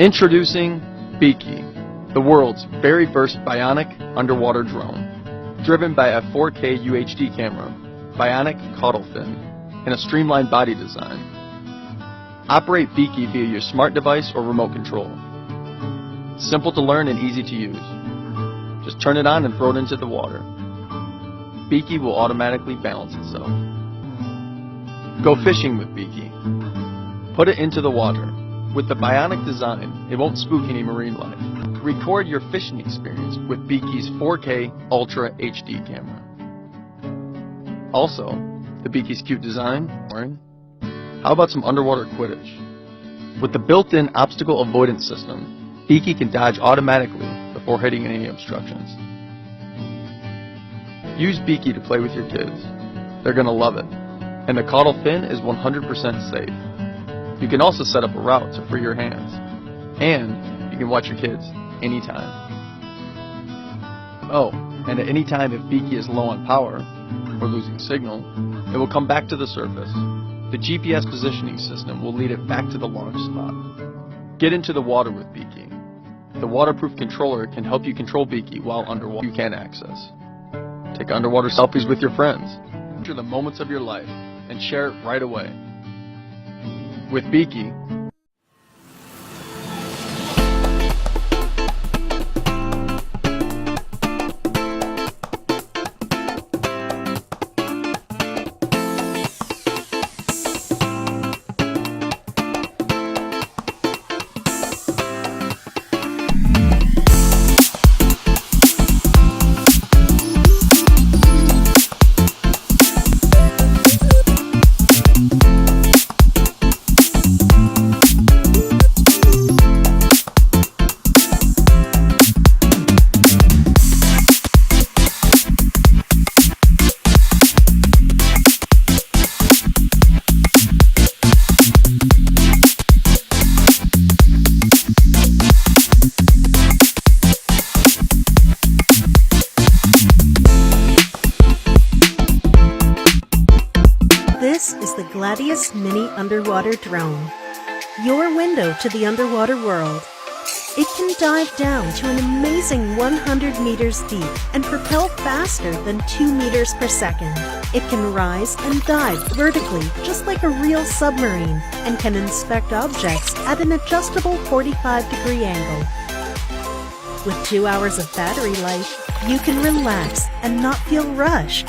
Introducing Biki, the world's very first bionic underwater drone. Driven by a 4K UHD camera, bionic caudal fin, and a streamlined body design. Operate Biki via your smart device or remote control. Simple to learn and easy to use. Just turn it on and throw it into the water. Biki will automatically balance itself. Go fishing with Biki. Put it into the water. With the bionic design, it won't spook any marine life. Record your fishing experience with Biki's 4K Ultra HD camera. Also, the Biki's cute design. How about some underwater Quidditch? With the built-in obstacle avoidance system, Biki can dodge automatically before hitting any obstructions. Use Biki to play with your kids. They're gonna love it. And the caudal fin is 100% safe. You can also set up a route to free your hands. And you can watch your kids anytime. Oh, and at any time if Biki is low on power, or losing signal, it will come back to the surface. The GPS positioning system will lead it back to the launch spot. Get into the water with Biki. The waterproof controller can help you control Biki while underwater you can access. Take underwater selfies with your friends. Capture the moments of your life and share it right away. With Biki, This is the Gladius Mini Underwater Drone, your window to the underwater world. It can dive down to an amazing 100 meters deep and propel faster than 2 meters per second. It can rise and dive vertically just like a real submarine and can inspect objects at an adjustable 45-degree angle. With 2 hours of battery life, you can relax and not feel rushed.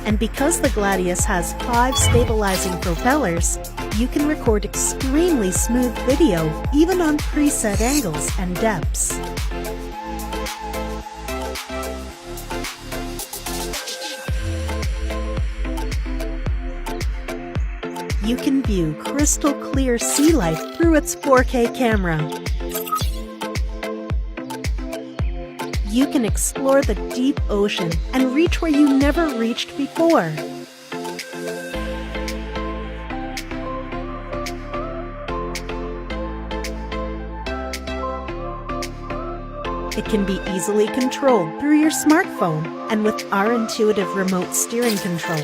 And because the Gladius has 5 stabilizing propellers, you can record extremely smooth video even on preset angles and depths. You can view crystal clear sea life through its 4K camera. You can explore the deep ocean and reach where you never reached before. It can be easily controlled through your smartphone, and with our intuitive remote steering control,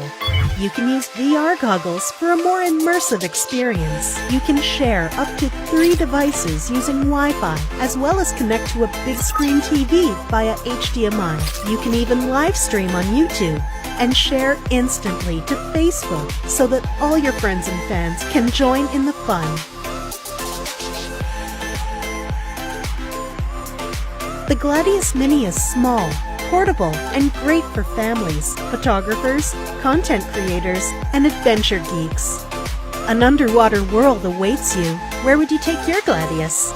you can use VR goggles for a more immersive experience. You can share up to 3 devices using Wi-Fi, as well as connect to a big screen TV via HDMI. You can even live stream on YouTube and share instantly to Facebook so that all your friends and fans can join in the fun. The Gladius Mini is small, portable, and great for families, photographers, content creators, and adventure geeks. An underwater world awaits you. Where would you take your Gladius?